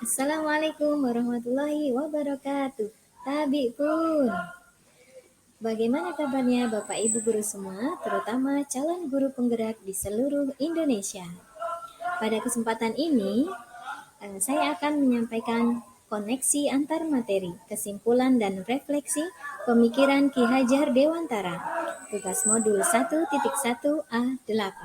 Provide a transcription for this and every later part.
Assalamualaikum warahmatullahi wabarakatuh. Tabi pun. Bagaimana kabarnya Bapak Ibu guru semua, terutama calon guru penggerak di seluruh Indonesia? Pada kesempatan ini, saya akan menyampaikan koneksi antar materi, kesimpulan dan refleksi pemikiran Ki Hajar Dewantara, tugas modul 1.1 A8.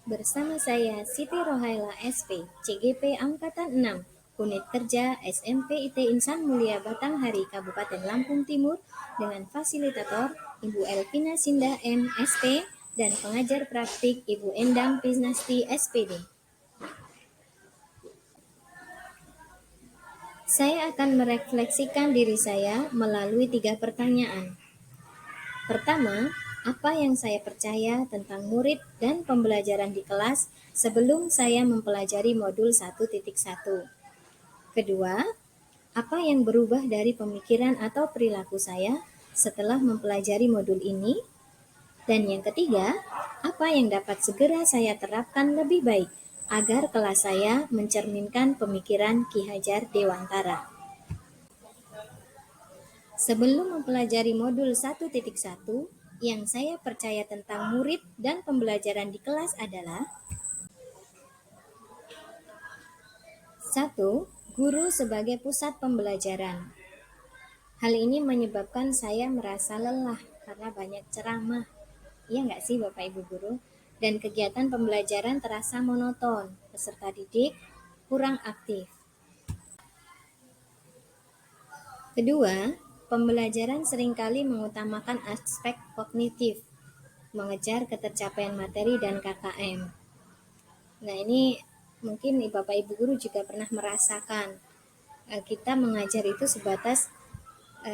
Bersama saya Siti Rohaila SP, CGP Angkatan 6, Unit Kerja SMP IT Insan Mulia Batanghari, Kabupaten Lampung Timur, dengan fasilitator Ibu Elvina Sinda M. SP dan pengajar praktik Ibu Endang Pisnasti SPD. Saya akan merefleksikan diri saya melalui 3 pertanyaan. Pertama, apa yang saya percaya tentang murid dan pembelajaran di kelas sebelum saya mempelajari modul 1.1? Kedua, apa yang berubah dari pemikiran atau perilaku saya setelah mempelajari modul ini? Dan yang ketiga, apa yang dapat segera saya terapkan lebih baik agar kelas saya mencerminkan pemikiran Ki Hajar Dewantara? Sebelum mempelajari modul 1.1, yang saya percaya tentang murid dan pembelajaran di kelas adalah 1. Guru sebagai pusat pembelajaran. Hal ini menyebabkan saya merasa lelah karena banyak ceramah. Iya nggak sih Bapak Ibu Guru? Dan kegiatan pembelajaran terasa monoton, peserta didik kurang aktif. Kedua, pembelajaran seringkali mengutamakan aspek kognitif, mengejar ketercapaian materi dan KKM. Nah, ini mungkin Bapak Ibu Guru juga pernah merasakan kita mengajar itu sebatas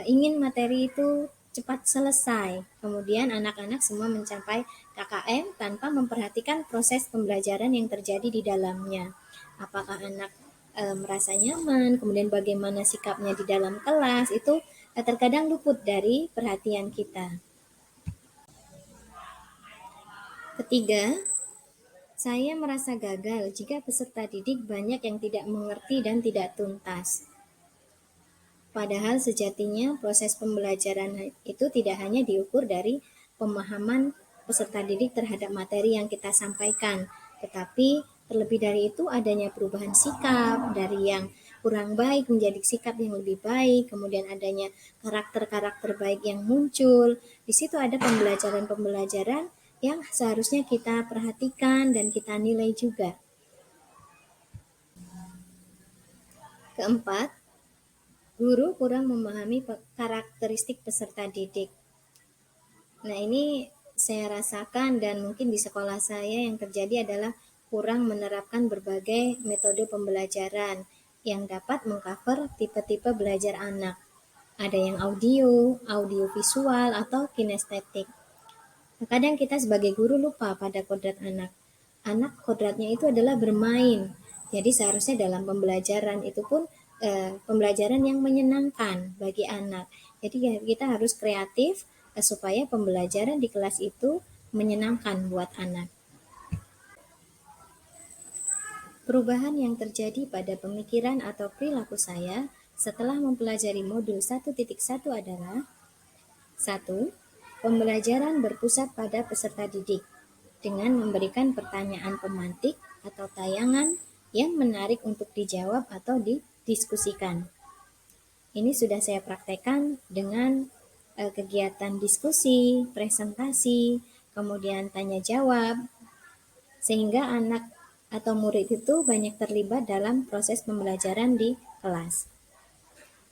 ingin materi itu cepat selesai. Kemudian anak-anak semua mencapai KKM tanpa memperhatikan proses pembelajaran yang terjadi di dalamnya. Apakah anak merasa nyaman, kemudian bagaimana sikapnya di dalam kelas, itu terkadang luput dari perhatian kita. Ketiga, saya merasa gagal jika peserta didik banyak yang tidak mengerti dan tidak tuntas. Padahal sejatinya proses pembelajaran itu tidak hanya diukur dari pemahaman peserta didik terhadap materi yang kita sampaikan, tetapi terlebih dari itu adanya perubahan sikap dari yang kurang baik menjadi sikap yang lebih baik, kemudian adanya karakter-karakter baik yang muncul. Di situ ada pembelajaran-pembelajaran yang seharusnya kita perhatikan dan kita nilai juga. Keempat, guru kurang memahami karakteristik peserta didik. Nah, ini saya rasakan dan mungkin di sekolah saya yang terjadi adalah kurang menerapkan berbagai metode pembelajaran yang dapat mengcover tipe-tipe belajar anak. Ada yang audio visual, atau kinestetik. Kadang kita sebagai guru lupa pada kodrat anak. Anak kodratnya itu adalah bermain. Jadi seharusnya dalam pembelajaran itu pun pembelajaran yang menyenangkan bagi anak. Jadi kita harus kreatif supaya pembelajaran di kelas itu menyenangkan buat anak. Perubahan yang terjadi pada pemikiran atau perilaku saya setelah mempelajari modul 1.1 adalah 1. Pembelajaran berpusat pada peserta didik dengan memberikan pertanyaan pemantik atau tayangan yang menarik untuk dijawab atau didiskusikan. Ini sudah saya praktekkan dengan kegiatan diskusi, presentasi, kemudian tanya jawab, sehingga anak atau murid itu banyak terlibat dalam proses pembelajaran di kelas.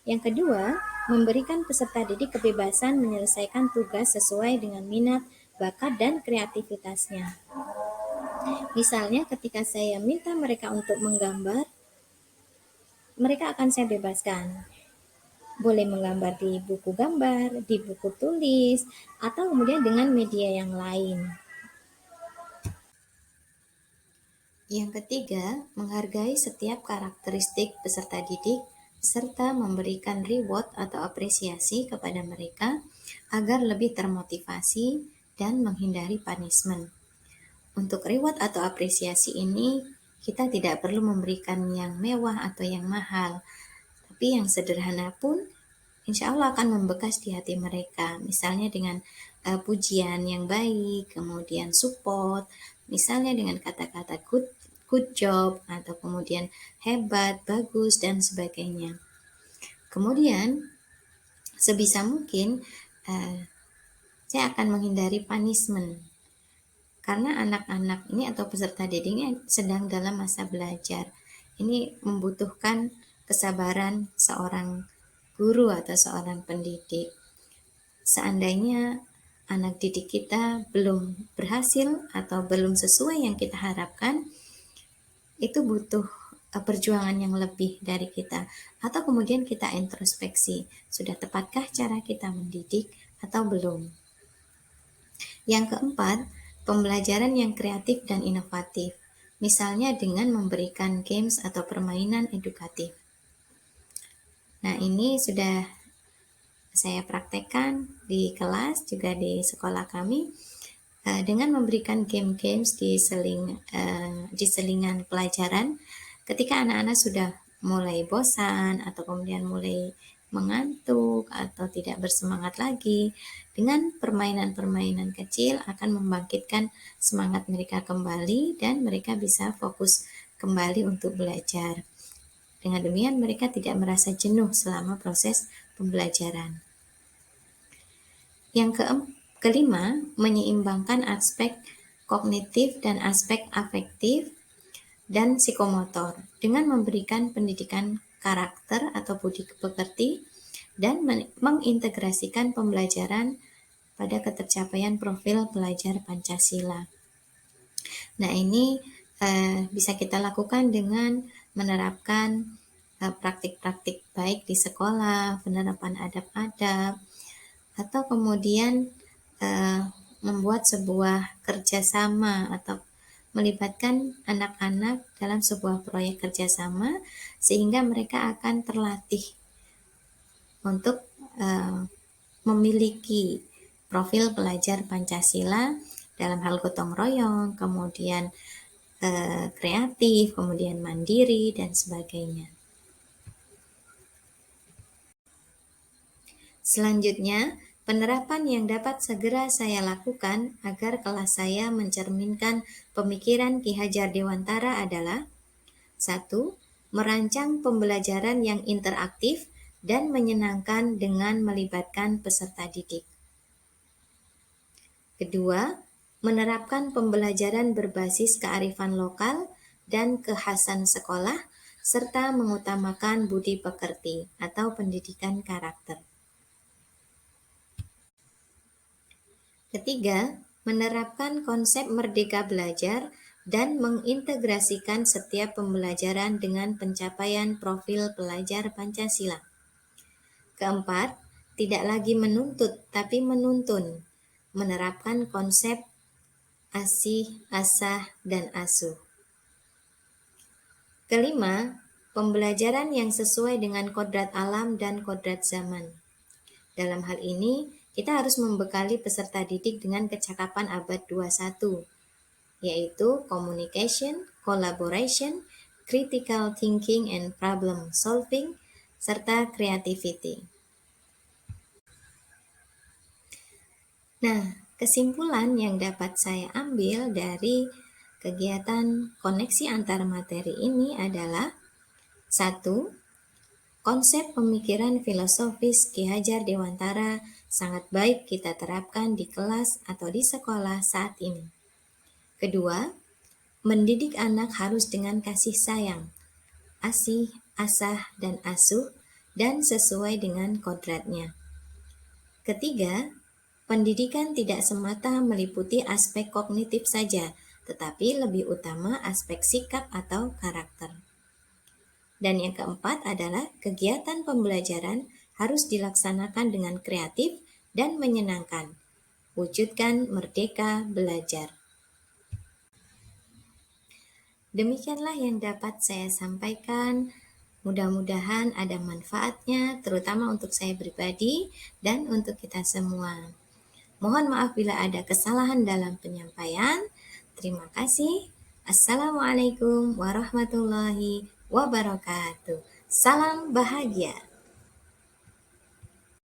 Yang kedua, memberikan peserta didik kebebasan menyelesaikan tugas sesuai dengan minat, bakat, dan kreativitasnya. Misalnya ketika saya minta mereka untuk menggambar, mereka akan saya bebaskan. Boleh menggambar di buku gambar, di buku tulis, atau kemudian dengan media yang lain. Yang ketiga, menghargai setiap karakteristik peserta didik serta memberikan reward atau apresiasi kepada mereka agar lebih termotivasi dan menghindari punishment. Untuk reward atau apresiasi ini Kita tidak perlu memberikan yang mewah atau yang mahal, tapi yang sederhana pun insya Allah akan membekas di hati mereka. Misalnya dengan pujian yang baik, kemudian support, misalnya dengan kata-kata good job, atau kemudian hebat, bagus, dan sebagainya. Kemudian sebisa mungkin saya akan menghindari punishment, karena anak-anak ini atau peserta didik ini sedang dalam masa belajar. Ini membutuhkan kesabaran seorang guru atau seorang pendidik. Seandainya anak didik kita belum berhasil atau belum sesuai yang kita harapkan, itu butuh perjuangan yang lebih dari kita. Atau kemudian kita introspeksi, sudah tepatkah cara kita mendidik atau belum? Yang keempat, pembelajaran yang kreatif dan inovatif, misalnya dengan memberikan games atau permainan edukatif. Nah, ini sudah saya praktekkan di kelas, juga di sekolah kami, dengan memberikan game-games di selingan pelajaran. Ketika anak-anak sudah mulai bosan atau kemudian mulai mengantuk atau tidak bersemangat lagi, dengan permainan-permainan kecil akan membangkitkan semangat mereka kembali dan mereka bisa fokus kembali untuk belajar. Dengan demikian mereka tidak merasa jenuh selama proses pembelajaran. Yang kelima, menyeimbangkan aspek kognitif dan aspek afektif dan psikomotor dengan memberikan pendidikan karakter atau budi pekerti dan mengintegrasikan pembelajaran pada ketercapaian profil pelajar Pancasila. Nah, ini bisa kita lakukan dengan menerapkan praktik-praktik baik di sekolah, penerapan adab-adab, atau kemudian membuat sebuah kerjasama atau melibatkan anak-anak dalam sebuah proyek kerjasama sehingga mereka akan terlatih untuk memiliki profil pelajar Pancasila dalam hal gotong royong, kemudian kreatif, kemudian mandiri, dan sebagainya. Selanjutnya, penerapan yang dapat segera saya lakukan agar kelas saya mencerminkan pemikiran Ki Hajar Dewantara adalah 1. Merancang pembelajaran yang interaktif dan menyenangkan dengan melibatkan peserta didik. Kedua, menerapkan pembelajaran berbasis kearifan lokal dan kekhasan sekolah, serta mengutamakan budi pekerti atau pendidikan karakter. Ketiga, menerapkan konsep merdeka belajar dan mengintegrasikan setiap pembelajaran dengan pencapaian profil pelajar Pancasila. Keempat, tidak lagi menuntut tapi menuntun, menerapkan konsep asih, asah, dan asuh. Kelima, pembelajaran yang sesuai dengan kodrat alam dan kodrat zaman. Dalam hal ini, kita harus membekali peserta didik dengan kecakapan abad 21, yaitu communication, collaboration, critical thinking and problem solving, serta creativity. Nah, kesimpulan yang dapat saya ambil dari kegiatan koneksi antar materi ini adalah 1. Konsep pemikiran filosofis Ki Hajar Dewantara sangat baik kita terapkan di kelas atau di sekolah saat ini. Kedua, mendidik anak harus dengan kasih sayang, asih, asah, dan asuh, dan sesuai dengan kodratnya. Ketiga, pendidikan tidak semata meliputi aspek kognitif saja, tetapi lebih utama aspek sikap atau karakter. Dan yang keempat adalah kegiatan pembelajaran harus dilaksanakan dengan kreatif dan menyenangkan. Wujudkan merdeka belajar. Demikianlah yang dapat saya sampaikan. Mudah-mudahan ada manfaatnya, terutama untuk saya pribadi dan untuk kita semua. Mohon maaf bila ada kesalahan dalam penyampaian. Terima kasih. Assalamualaikum warahmatullahi wabarakatuh. Salam bahagia.